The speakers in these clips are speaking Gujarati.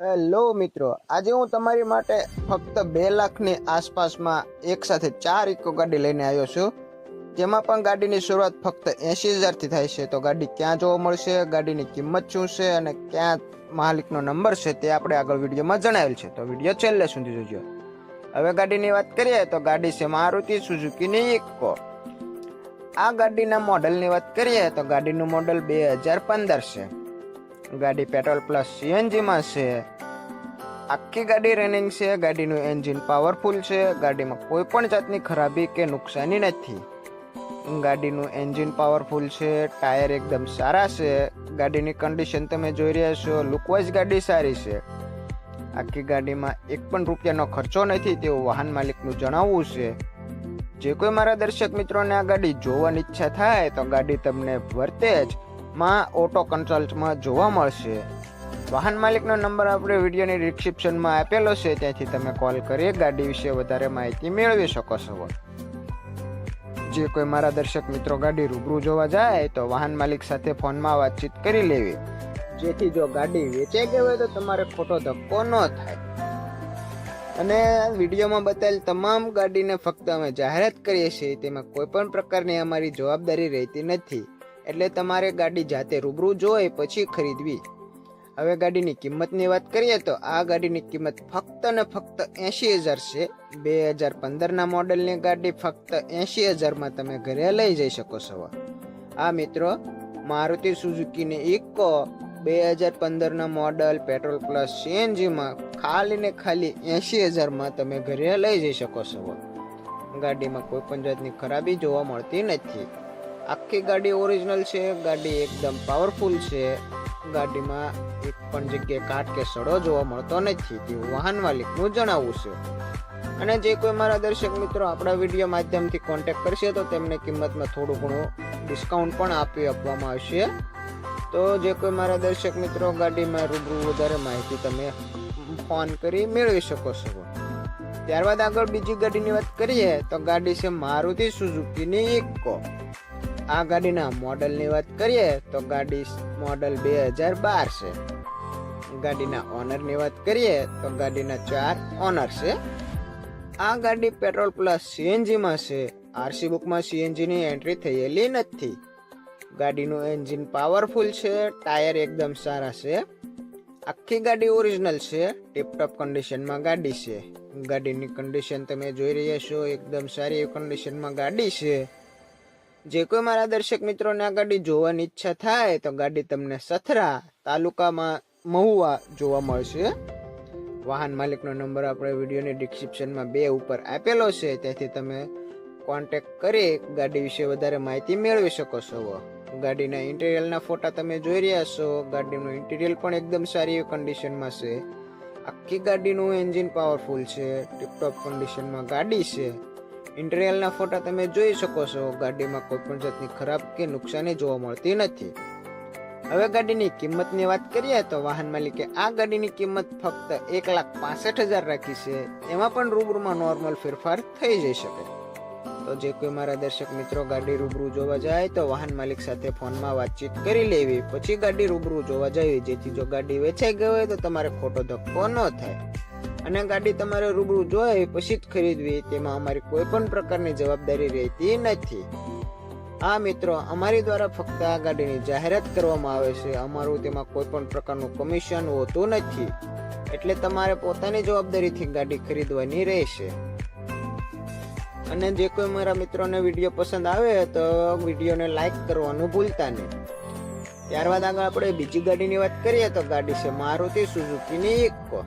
હેલો મિત્રો, આજે હું તમારી માટે ફક્ત 2 લાખની આસપાસમાં એક સાથે 4 ઇકો ગાડી લઈને આવ્યો છું, જેમાં પણ ગાડીની શરૂઆત ફક્ત 80,000થી થાય છે. તો ગાડી ક્યાં જોવા મળશે, ગાડીની કિંમત શું છે અને ક્યાં માલિકનો નંબર છે તે આપણે આગળ વિડીયોમાં જણાવેલ છે. તો વિડીયો છેલ્લે સુધી જોજો. હવે ગાડીની વાત કરીએ તો ગાડી છે મારુતિ સુઝુકીની ઇકો. આ ગાડીના મોડલની વાત કરીએ તો ગાડીનું મોડલ 2015 છે. ગાડી પેટ્રોલ પ્લસ સીએનજીમાં છે. આખી ગાડી રનિંગ છે. ગાડીનું એન્જિન પાવરફુલ છે. ગાડીમાં કોઈ પણ જાતની ખરાબી કે નુકસાની નથી. ગાડીનું એન્જિન પાવરફુલ છે. ટાયર એકદમ સારા છે. ગાડીની કન્ડિશન તમે જોઈ રહ્યા છો. લુકવાઇઝ ગાડી સારી છે. આખી ગાડીમાં એક પણ રૂપિયાનો ખર્ચો નથી તેવું વાહન માલિકનું જણાવવું છે. જે કોઈ મારા દર્શક મિત્રોને આ ગાડી જોવાની ઈચ્છા થાય તો ગાડી તમને વર્તેજ માં ઓટો કન્સલ્ટમાં જોવા મળશે. વાહન માલિકનો નંબર આપણે વિડીયોની ડિસ્ક્રિપ્શનમાં આપેલો છે, ત્યાંથી તમે કોલ કરી ગાડી વિશે વધારે માહિતી મેળવી શકો છો. જે કોઈ મારા દર્શક મિત્રો ગાડી રૂબરૂ જોવા જાય તો વાહન માલિક સાથે ફોનમાં વાતચીત કરી લેવી, જેથી જો ગાડી વેચાઈ ગઈ હોય તો તમારે ખોટો ધક્કો ન થાય. અને વિડીયોમાં બતાવેલ તમામ ગાડીને ફક્ત અમે જાહેરાત કરીએ છીએ, તેમાં કોઈ પણ પ્રકારની અમારી જવાબદારી રહેતી નથી. એટલે તમારે ગાડી જાતે રૂબરૂ જોઈ પછી ખરીદવી. હવે ગાડીની કિંમતની વાત કરીએ તો આ ગાડીની કિંમત ફક્ત ને ફક્ત 80,000 છે. 2015ના મોડેલની ગાડી ફક્ત 80,000માં તમે ઘરે લઈ જઈ શકો છો. આ મિત્રો મારુતિ સુઝુકીની ઇકો 2015ના મોડલ પેટ્રોલ પ્લસ સીએનજીમાં ખાલી ને ખાલી 80,000માં તમે ઘરે લઈ જઈ શકો છો. ગાડીમાં કોઈ પણ જાતની ખરાબી જોવા મળતી નથી. આખી ગાડી ઓરિજિનલ છે. ગાડી એકદમ પાવરફુલ છે. ગાડીમાં એક પણ જગ્યાએ કાટ કે સડો જોવા મળતો નથી તેવું વાહન માલિકનું જણાવવું છે. અને જે કોઈ મારા દર્શક મિત્રો આપણા વિડીયો માધ્યમથી કોન્ટેક્ટ કરશે તો તેમને કિંમતમાં થોડું ઘણું ડિસ્કાઉન્ટ પણ આપવામાં આવશે. તો જે કોઈ મારા દર્શક મિત્રો ગાડીમાં રૂબરૂ વધારે માહિતી તમે ફોન કરી મેળવી શકો છો. ત્યારબાદ આગળ બીજી ગાડીની વાત કરીએ તો ગાડી છે મારુતિ સુઝુકીની ઇકો. આ ગાડીના મોડલની વાત કરીએ તો ગાડી મોડલ 2012 છે. ગાડીના ઓનરની વાત કરીએ તો ગાડીના 4 ઓનર છે. આ ગાડી પેટ્રોલ પ્લસ સીએનજીમાં છે. આરસી બુકમાં સીએનજીની એન્ટ્રી થયેલી નથી. ગાડીનું એન્જિન પાવરફુલ છે. ટાયર એકદમ સારા છે. આખી ગાડી ઓરિજિનલ છે. ટીપટોપ કન્ડિશનમાં ગાડી છે. ગાડીની કન્ડિશન તમે જોઈ રહ્યા છો, એકદમ સારી કન્ડિશનમાં ગાડી છે. જે કોઈ મારા દર્શક મિત્રોને આ ગાડી જોવાની ઈચ્છા થાય તો ગાડી તમને સથરા તાલુકામાં મહુવા જોવા મળશે. વાહન માલિકનો નંબર આપણે વિડીયોની ડિસ્ક્રિપ્શનમાં 2 ઉપર આપેલો છે, ત્યાંથી તમે કોન્ટેક્ટ કરી ગાડી વિશે વધારે માહિતી મેળવી શકો છો. ગાડીના ઇન્ટિરિયરના ફોટા તમે જોઈ રહ્યા છો. ગાડીનું ઇન્ટિરિયર પણ એકદમ સારી કન્ડિશનમાં છે. આખી ગાડીનું એન્જિન પાવરફુલ છે. ટીપટોપ કન્ડિશનમાં ગાડી છે. ઇન્ટિરિયરના ફોટા તમે જોઈ શકો છો. ગાડીમાં કોઈ પણ જાતની ખરાબ કે નુકસાની જોવા મળતી નથી. હવે ગાડીની કિંમતની વાત કરીએ તો વાહન માલિકે આ ગાડીની કિંમત ફક્ત 1,65,000 રાખી છે. એમાં પણ રૂબરૂમાં નોર્મલ ફેરફાર થઈ જઈ શકે. તો જે કોઈ મારા દર્શક મિત્રો ગાડી રૂબરૂ જોવા જાય તો વાહન માલિક સાથે ફોનમાં વાતચીત કરી લેવી, પછી ગાડી રૂબરૂ જોવા જવી, જેથી જો ગાડી વેચાઈ ગઈ હોય તો તમારે ખોટો ધક્કો ન થાય. અને ગાડી તમારે રૂબરૂ જોઈ પછી જ ખરીદવી, તેમાં અમારી કોઈ પણ પ્રકારની જવાબદારી રહેતી નથી. હા મિત્રો, અમારી દ્વારા ફક્ત આ ગાડીની જાહેરાત કરવામાં આવે છે. અમારું તેમાં કોઈ પણ પ્રકારનું કમિશન હોતું નથી. એટલે તમારે પોતાની જવાબદારીથી ગાડી ખરીદવાની રહેશે. અને જે કોઈ મારા મિત્રોને વિડીયો પસંદ આવે તો વિડીયોને લાઈક કરવાનું ભૂલતા નહીં. ત્યારબાદ આગળ આપણે બીજી ગાડીની વાત કરીએ તો ગાડી છે મારુતિ સુઝુકીની ઇકો.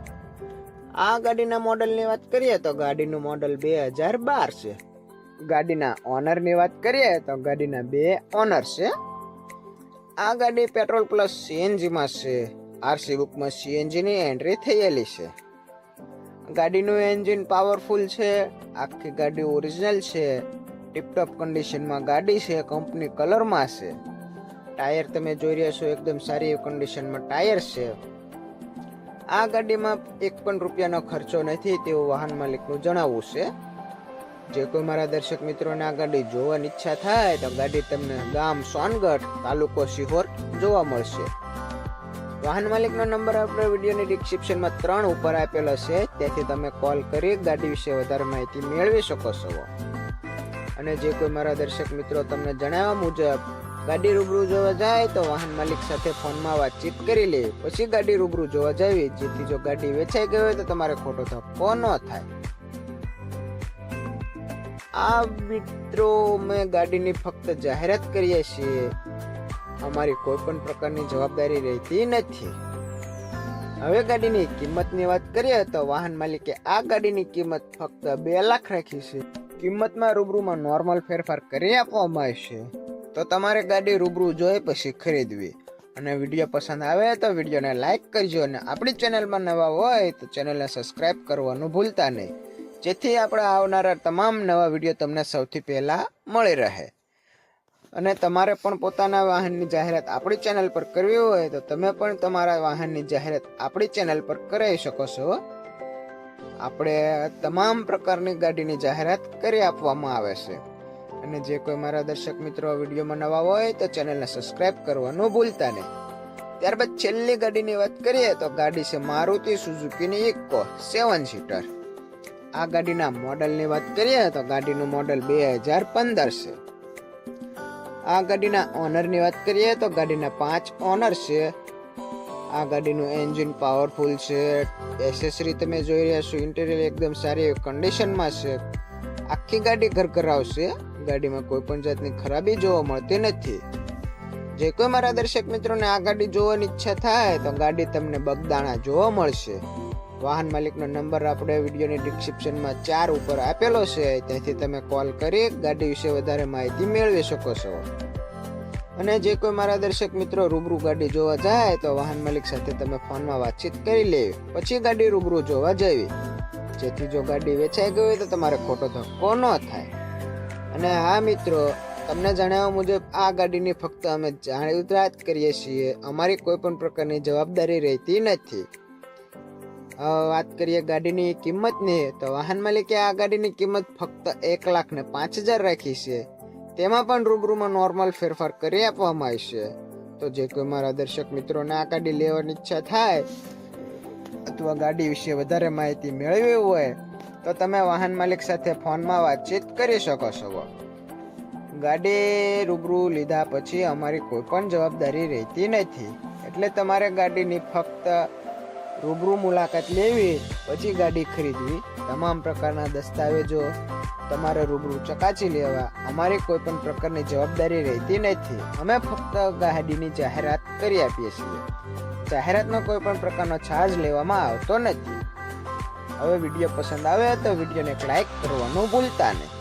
આ ગાડીના મોડલની વાત કરીએ તો ગાડીનું મોડલ 2012 છે. ગાડીના ઓનરની વાત કરીએ તો ગાડીના 2 ઓનર છે. આ ગાડી પેટ્રોલ પ્લસ સીએનજીમાં છે. આરસી બુકમાં સીએનજીની એન્ટ્રી થયેલી છે. ગાડીનું એન્જિન પાવરફુલ છે. આખી ગાડી ઓરિજિનલ છે. ટીપટોપ કન્ડિશનમાં ગાડી છે. કંપની કલરમાં છે. ટાયર તમે જોઈ રહ્યા છો, એકદમ સારી કન્ડિશનમાં ટાયર છે. આ ગાડીમાં એક પણ રૂપિયાનો ખર્ચો નથી તેવું વાહન માલિકનું જણાવવું છે. જે કોઈ મારા દર્શક મિત્રોને આ ગાડી જોવાની ઈચ્છા થાય તો ગાડી તમને ગામ સોનગઢ, તાલુકો સિહોર જોવા મળશે. વાહન માલિકનો નંબર આપણે વિડીયોની ડિસ્ક્રિપ્શનમાં 3 ઉપર આપેલો છે, તેથી તમે કોલ કરી ગાડી વિશે વધારે માહિતી મેળવી શકો છો. અને જે કોઈ મારા દર્શક મિત્રો તમને જણાવ્યા મુજબ ગાડી રૂબરૂ જોવા જાય તો વાહન માલિક સાથે ફોનમાં વાતચીત કરી લે, પછી ગાડી રૂબરૂ જોવા જવી, જેથી જો ગાડી વેચાઈ ગઈ હોય તો તમારે ખોટો ધક્કો ન થાય. આ મિત્રો મેં ગાડીની ફક્ત જાહેરાત કરીએ છીએ, અમારી કોઈ પણ પ્રકારની જવાબદારી રહેતી નથી. હવે ગાડીની કિંમતની વાત કરીએ તો વાહન માલિકે આ ગાડીની કિંમત ફક્ત 2 લાખ રાખી છે. કિંમતમાં રૂબરૂમાં નોર્મલ ફેરફાર કરી આપવામાં આવશે, તો તમારે ગાડી રૂબરૂ જોઈ પછી ખરીદવી. અને વિડીયો પસંદ આવે તો વિડીયોને લાઈક કરજો, અને આપણી ચેનલમાં નવા હોય તો ચેનલને સબસ્ક્રાઈબ કરવાનું ભૂલતા નહીં, જેથી આપણે આવનારા તમામ નવા વિડીયો તમને સૌથી પહેલા મળી રહે. અને તમારે પણ પોતાના વાહનની જાહેરાત આપણી ચેનલ પર કરવી હોય તો તમે પણ તમારા વાહનની જાહેરાત આપણી ચેનલ પર કરાવી શકો છો. આપણે તમામ પ્રકારની ગાડીની જાહેરાત કરી આપવામાં આવે છે. અને જે કોઈ મારા દર્શક મિત્રો વિડીયોમાં નવા હોય તો ચેનલને સબસ્ક્રાઇબ કરવાનું ભૂલતા નહીં. ત્યારબાદ છેલ્લી ગાડીની વાત કરીએ તો ગાડી છે મારુતિ સુઝુકીની ઇકો 7 સીટર. આ ગાડીના મોડલની વાત કરીએ તો ગાડીનું મોડલ 2015 છે. આ ગાડીના ઓનરની વાત કરીએ તો ગાડીના 5 ઓનર છે. આ ગાડીનું એન્જિન પાવરફુલ છે. એસેસરી તમે જોઈ રહ્યા છો, ઇન્ટિરિયર એકદમ સારી કન્ડિશનમાં છે. આખી ગાડી ઘરઘરાવ છે. ગાડીમાં કોઈ પણ જાતની ખરાબી જોવા મળતી નથી. જે કોઈ મારા દર્શક મિત્રોને આ ગાડી જોવાની ઈચ્છા થાય તો ગાડી તમને બગદાણા જોવા મળશે. વાહન માલિકનો નંબર આપણે વિડીયોની ડિસ્ક્રિપ્શનમાં 4 ઉપર આપેલો છે, ત્યાંથી તમે કોલ કરી ગાડી વિશે વધારે માહિતી મેળવી શકો છો. અને જે કોઈ મારા દર્શક મિત્રો રૂબરૂ ગાડી જોવા જાય તો વાહન માલિક સાથે તમે ફોનમાં વાતચીત કરી લેવી, પછી ગાડી રૂબરૂ જોવા જવી, જેથી જો ગાડી વેચાઈ ગઈ હોય તો તમારે ખોટો ધક્કો ન થાય. અને હા મિત્રો, તમને જણાવ્યા મુજબ આ ગાડીની ફક્ત અમે જાહેરાત કરીએ છીએ, અમારી કોઈ પણ પ્રકારની જવાબદારી રહેતી નથી. વાત કરીએ ગાડીની કિંમતની તો વાહન માલિકે આ ગાડીની કિંમત ફક્ત 1,05,000 રાખી છે. તેમાં પણ રૂબરૂમાં નોર્મલ ફેરફાર કરી આપવામાં આવશે. તો જે કોઈ મારા દર્શક મિત્રોને આ ગાડી લેવાની ઈચ્છા થાય અથવા ગાડી વિશે વધારે માહિતી મેળવવી હોય તો તમે વાહન માલિક સાથે ફોનમાં વાતચીત કરી શકો છો. ગાડી રૂબરૂ લીધા પછી અમારી કોઈ પણ જવાબદારી રહેતી નથી, એટલે તમારે ગાડીની ફક્ત રૂબરૂ મુલાકાત લેવી, પછી ગાડી ખરીદવી. તમામ પ્રકારના દસ્તાવેજો તમારે રૂબરૂ ચકાસી લેવા. અમારી કોઈ પણ પ્રકારની જવાબદારી રહેતી નથી. અમે ફક્ત ગાડીની જાહેરાત કરી આપીએ છીએ. જાહેરાતનો કોઈ પણ પ્રકારનો ચાર્જ લેવામાં આવતો નથી. હવે વિડીયો પસંદ આવે તો વિડીયોને એક લાઈક કરવાનું ભૂલતા નહીં.